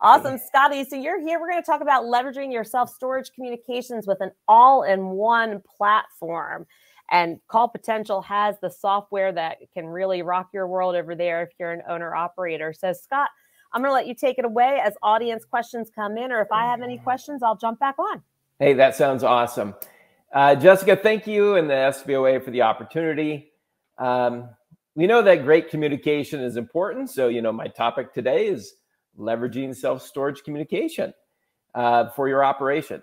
Awesome, Scotty. So you're here. We're going to talk about leveraging your self-storage communications with an all-in-one platform. And CallPotential has the software that can really rock your world over there if you're an owner-operator. So, Scott, I'm going to let you take it away as audience questions come in, or if I have any questions, I'll jump back on. Hey, that sounds awesome. Jessica, thank you and the SBOA for the opportunity. We know that great communication is important. So, my topic today is leveraging self-storage communication for your operation.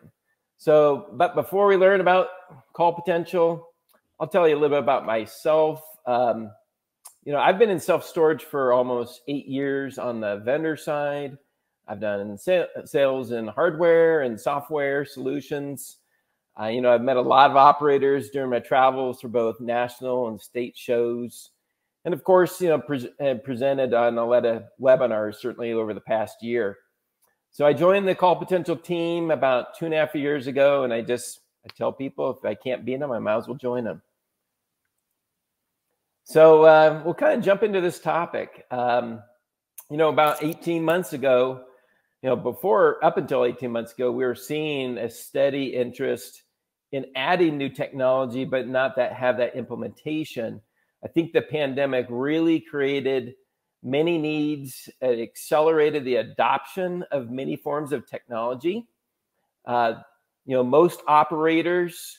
So, but before we learn about CallPotential, I'll tell you a little bit about myself. I've been in self-storage for almost 8 years on the vendor side. I've done sales in hardware and software solutions. I've met a lot of operators during my travels for both national and state shows. And of course, presented on a lot of webinars, certainly over the past year. So I joined the CallPotential team about 2.5 years ago. And I tell people, if I can't beat them, I might as well join them. So we'll kind of jump into this topic. About 18 months ago, up until 18 months ago, we were seeing a steady interest in adding new technology, but not have that implementation. I think the pandemic really created many needs. It accelerated the adoption of many forms of technology. Most operators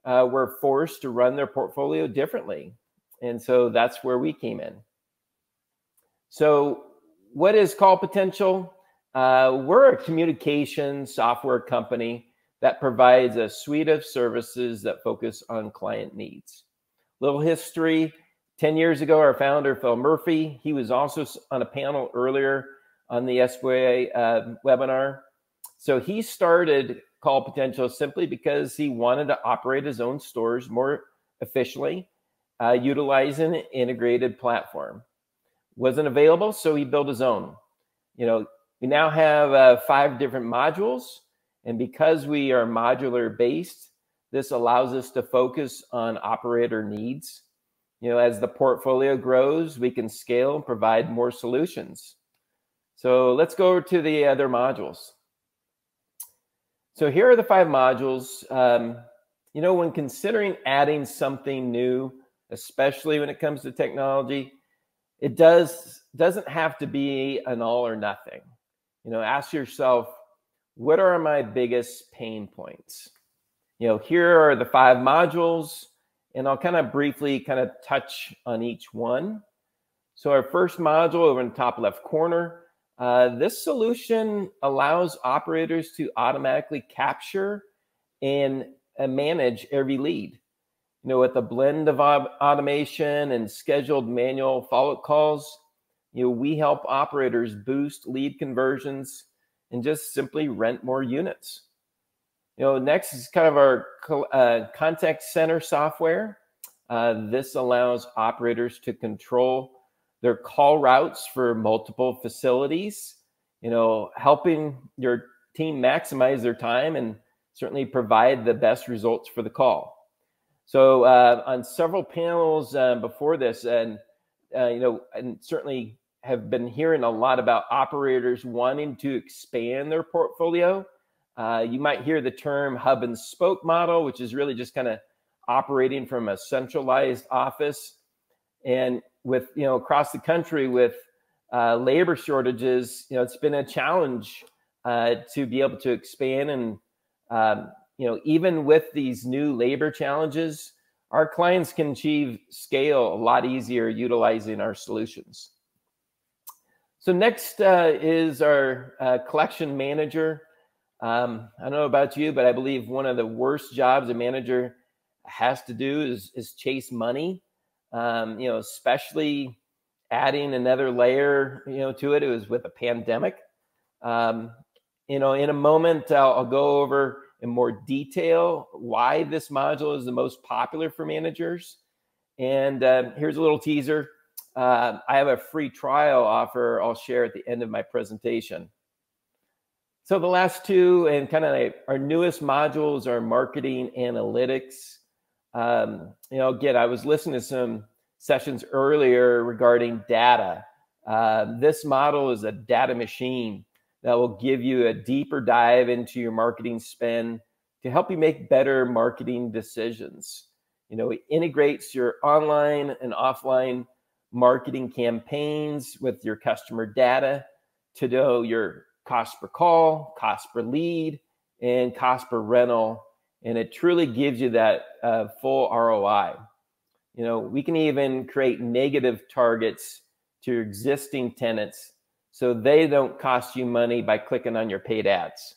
were forced to run their portfolio differently. And so that's where we came in. So what is CallPotential? We're a communication software company that provides a suite of services that focus on client needs. Little history. 10 years ago, our founder, Phil Murphy, he was also on a panel earlier on the SBA webinar. So he started CallPotential simply because he wanted to operate his own stores more efficiently, utilizing an integrated platform. Wasn't available, so he built his own. We now have 5 different modules, and because we are modular based, this allows us to focus on operator needs. As the portfolio grows, we can scale and provide more solutions. So let's go over to the other modules. So here are the 5 modules. When considering adding something new, especially when it comes to technology, it doesn't have to be an all or nothing. Ask yourself, what are my biggest pain points? Here are the 5 modules. And I'll kind of briefly touch on each one. So our first module over in the top left corner, this solution allows operators to automatically capture and manage every lead. With a blend of automation and scheduled manual follow-up calls, we help operators boost lead conversions and just simply rent more units. Next is kind of our contact center software. This allows operators to control their call routes for multiple facilities, helping your team maximize their time and certainly provide the best results for the call. So on several panels before this, and certainly have been hearing a lot about operators wanting to expand their portfolio. You might hear the term hub and spoke model, which is really just kind of operating from a centralized office. And with, across the country with labor shortages, it's been a challenge to be able to expand. And, even with these new labor challenges, our clients can achieve scale a lot easier utilizing our solutions. So next is our collection manager. I don't know about you, but I believe one of the worst jobs a manager has to do is chase money, especially adding another layer, to it. It was with a pandemic. In a moment, I'll go over in more detail why this module is the most popular for managers. And here's a little teaser. I have a free trial offer I'll share at the end of my presentation. So the last 2 and kind of our newest modules are marketing analytics. Again, I was listening to some sessions earlier regarding data. This model is a data machine that will give you a deeper dive into your marketing spend to help you make better marketing decisions. You know, it integrates your online and offline marketing campaigns with your customer data to know your cost per call, cost per lead, and cost per rental. And it truly gives you that full ROI. You know, we can even create negative targets to your existing tenants so they don't cost you money by clicking on your paid ads.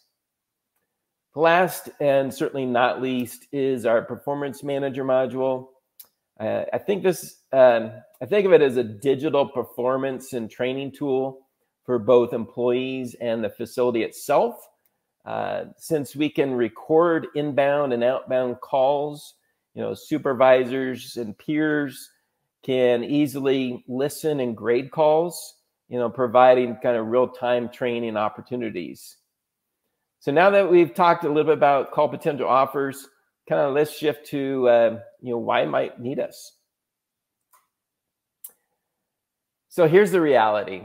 Last and certainly not least is our Performance Manager module. I think of it as a digital performance and training tool for both employees and the facility itself. Since we can record inbound and outbound calls, you know, supervisors and peers can easily listen and grade calls, you know, providing kind of real-time training opportunities. So now that we've talked a little bit about CallPotential offers, kind of let's shift to, you know, why you might need us. So here's the reality.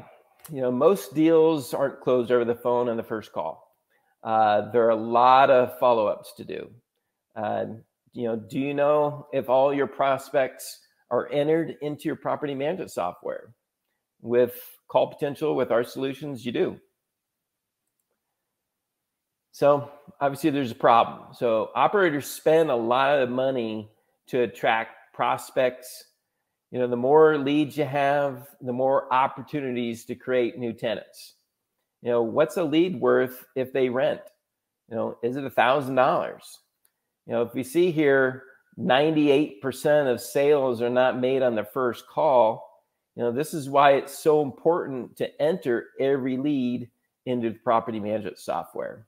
You know, most deals aren't closed over the phone on the first call. There are a lot of follow-ups to do. You know, do you know if all your prospects are entered into your property management software? With CallPotential, with our solutions, you do. So obviously there's a problem. So operators spend a lot of money to attract prospects. You know, the more leads you have, the more opportunities to create new tenants. You know, what's a lead worth if they rent? You know, is it $1,000? You know, if we see here, 98% of sales are not made on the first call. You know, this is why it's so important to enter every lead into the property management software.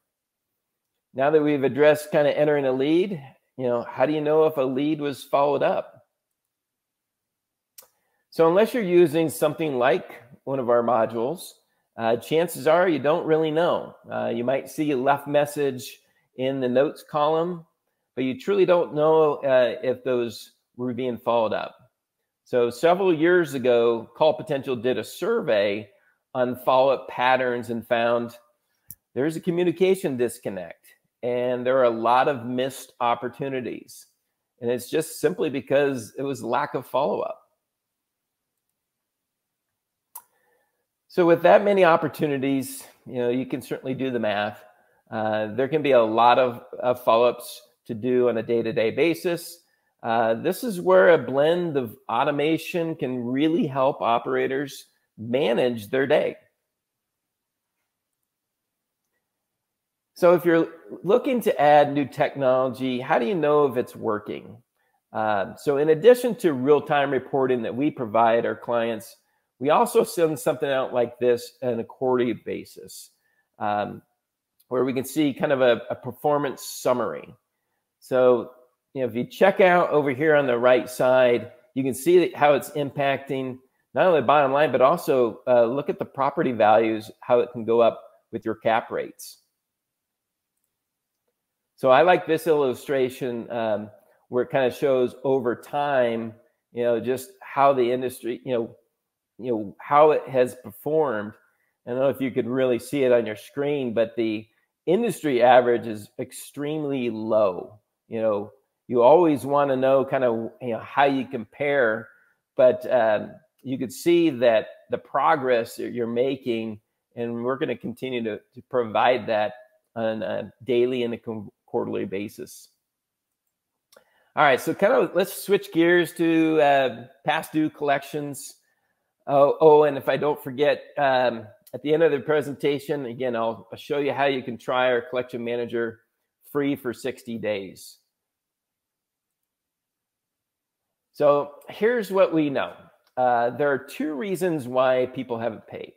Now that we've addressed kind of entering a lead, you know, how do you know if a lead was followed up? So unless you're using something like one of our modules, chances are you don't really know. You might see a left message in the notes column, but you truly don't know if those were being followed up. So several years ago, CallPotential did a survey on follow-up patterns and found there's a communication disconnect and there are a lot of missed opportunities. And it's just simply because it was lack of follow-up. So with that many opportunities, you know, you can certainly do the math. There can be a lot of follow-ups to do on a day-to-day basis. This is where a blend of automation can really help operators manage their day. So if you're looking to add new technology, how do you know if it's working? So in addition to real-time reporting that we provide our clients, we also send something out like this on a quarterly basis, where we can see kind of a performance summary. So, you know, if you check out over here on the right side, you can see how it's impacting not only the bottom line, but also look at the property values, how it can go up with your cap rates. So I like this illustration where it kind of shows over time, you know, just how the industry, you know, how it has performed. I don't know if you could really see it on your screen, but the industry average is extremely low. You know, you always want to know kind of, you know, how you compare, but you could see that the progress that you're making, and we're going to continue to provide that on a daily and a quarterly basis. All right, so kind of let's switch gears to past due collections. Oh, and if I don't forget, at the end of the presentation, again, I'll show you how you can try our collection manager free for 60 days. So here's what we know. There are two reasons why people haven't paid.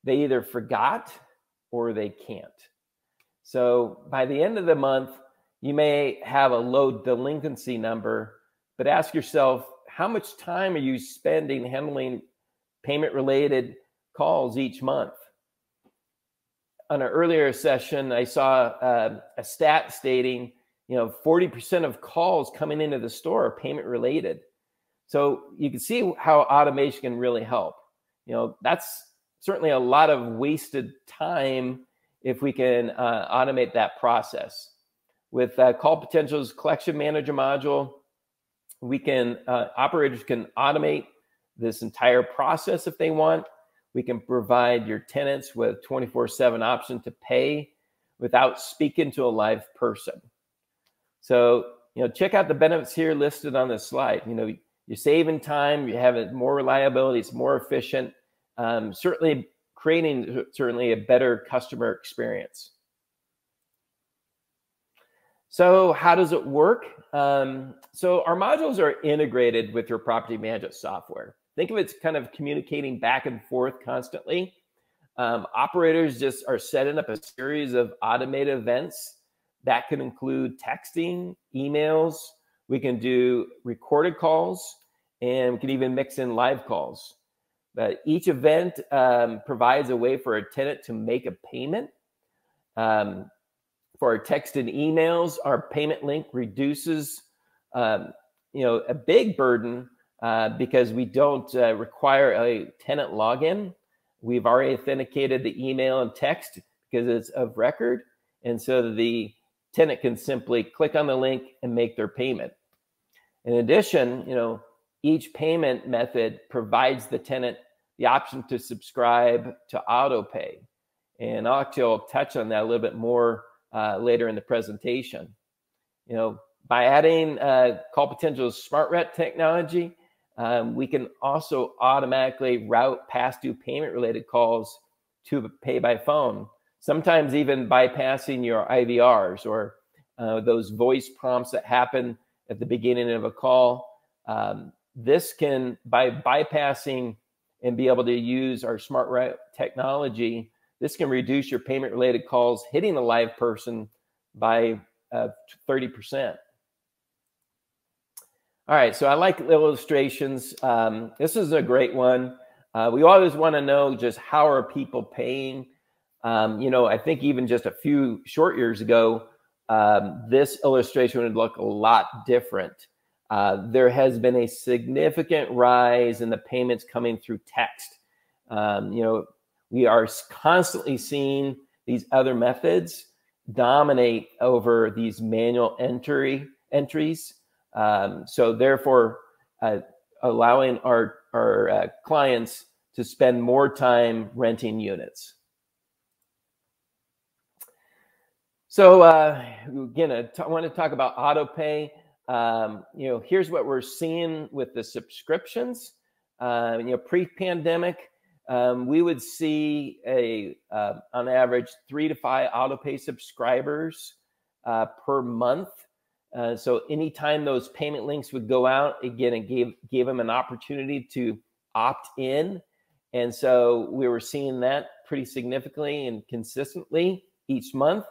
They either forgot or they can't. So by the end of the month, you may have a low delinquency number, but ask yourself, how much time are you spending handling payment-related calls each month? On an earlier session, I saw a stat stating, you know, 40% of calls coming into the store are payment-related. So you can see how automation can really help. You know, that's certainly a lot of wasted time if we can automate that process. With CallPotential's Collection Manager module, we can operators can automate this entire process if they want. We can provide your tenants with 24/7 option to pay without speaking to a live person. So, check out the benefits here listed on this slide. You're saving time, you have more reliability, it's more efficient, certainly creating a better customer experience. So how does it work? So our modules are integrated with your property management software. Think of it as kind of communicating back and forth constantly. Operators just are setting up a series of automated events that can include texting, emails. We can do recorded calls, and we can even mix in live calls. But each event provides a way for a tenant to make a payment. For our text and emails, our payment link reduces, a big burden because we don't require a tenant login. We've already authenticated the email and text because it's of record, and so the tenant can simply click on the link and make their payment. In addition, each payment method provides the tenant the option to subscribe to auto pay, and I'll touch on that a little bit more later in the presentation. By adding CallPotential's Smart Route technology, we can also automatically route past due payment related calls to pay by phone, sometimes even bypassing your IVRs or those voice prompts that happen at the beginning of a call. This can, by bypassing and be able to use our Smart Route technology, this can reduce your payment-related calls hitting a live person by 30%. All right, so I like illustrations. This is a great one. We always want to know just how are people paying. I think even just a few short years ago, this illustration would look a lot different. There has been a significant rise in the payments coming through text. We are constantly seeing these other methods dominate over these manual entries. So therefore, allowing our clients to spend more time renting units. So again, I want to talk about auto pay. Here's what we're seeing with the subscriptions. Pre-pandemic, we would see on average 3 to 5 auto pay subscribers per month. So anytime those payment links would go out, again, it gave them an opportunity to opt in. And so we were seeing that pretty significantly and consistently each month.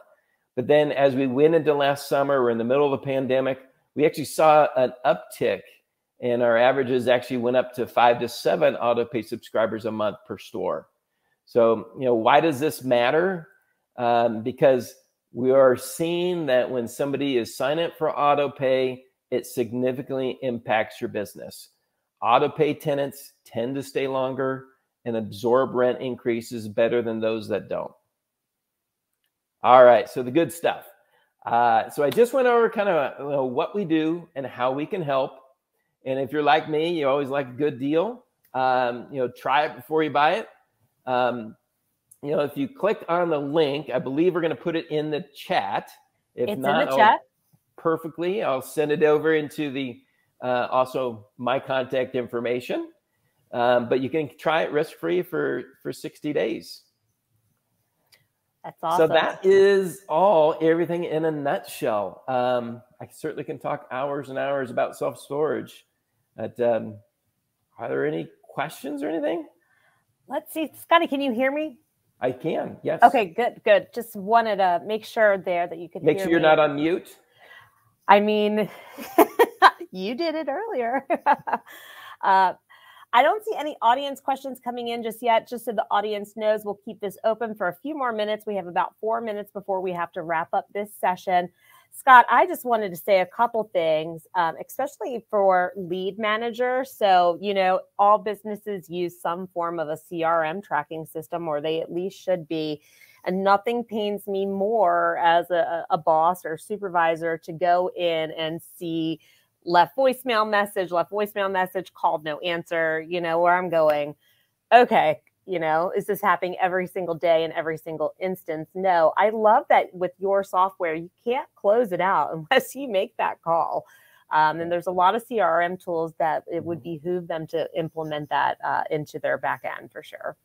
But then as we went into last summer, we're in the middle of the pandemic, we actually saw an uptick, and our averages actually went up to 5 to 7 auto pay subscribers a month per store. So, why does this matter? Because we are seeing that when somebody is signing up for auto pay, it significantly impacts your business. Auto pay tenants tend to stay longer and absorb rent increases better than those that don't. All right, so the good stuff. So I just went over kind of what we do and how we can help. And if you're like me, you always like a good deal. Try it before you buy it. If you click on the link, I believe we're going to put it in the chat. If it's not, in the chat. Perfectly. I'll send it over into the also my contact information. But you can try it risk-free for 60 days. That's awesome. So that is everything in a nutshell. I certainly can talk hours and hours about self-storage. But are there any questions or anything? Let's see. Scotty, can you hear me? I can, yes. Okay, good. Just wanted to make sure there that you could hear me. Make sure you're not on mute. I mean, you did it earlier. I don't see any audience questions coming in just yet. Just so the audience knows, we'll keep this open for a few more minutes. We have about 4 minutes before we have to wrap up this session. Scott, I just wanted to say a couple things, especially for lead manager. So, all businesses use some form of a CRM tracking system, or they at least should be. And nothing pains me more as a boss or supervisor to go in and see left voicemail message, called no answer, where I'm going, okay, is this happening every single day in every single instance? No, I love that with your software, you can't close it out unless you make that call. And there's a lot of CRM tools that it would behoove them to implement that into their back end for sure.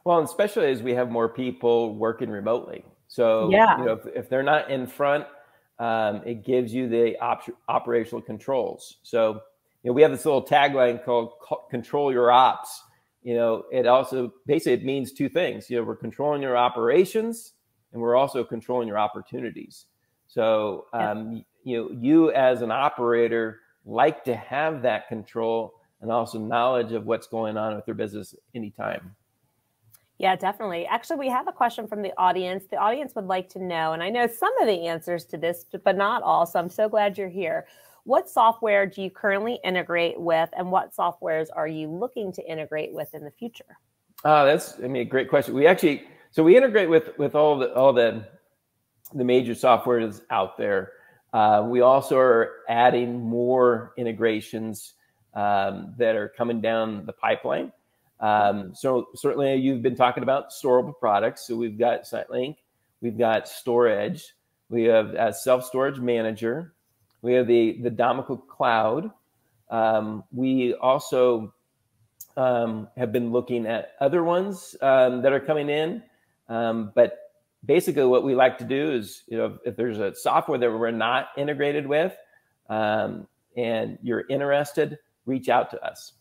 Well, especially as we have more people working remotely. So, Yeah. If they're not in front, it gives you the operational controls. So, we have this little tagline called "Control Your Ops." It also basically it means two things. We're controlling your operations, and we're also controlling your opportunities. So, you as an operator like to have that control and also knowledge of what's going on with your business anytime. Yeah, definitely. Actually, we have a question from the audience. The audience would like to know, and I know some of the answers to this, but not all. So I'm so glad you're here. What software do you currently integrate with, and what softwares are you looking to integrate with in the future? That's a great question. We integrate with all the major softwares out there. We also are adding more integrations that are coming down the pipeline. So certainly you've been talking about storable products. So we've got SiteLink, we've got Storage, we have a self-storage manager, we have the Domical Cloud. We also have been looking at other ones that are coming in. But basically what we like to do is, if there's a software that we're not integrated with and you're interested, reach out to us.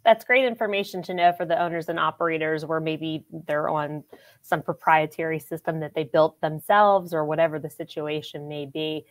That's great information to know for the owners and operators where maybe they're on some proprietary system that they built themselves or whatever the situation may be.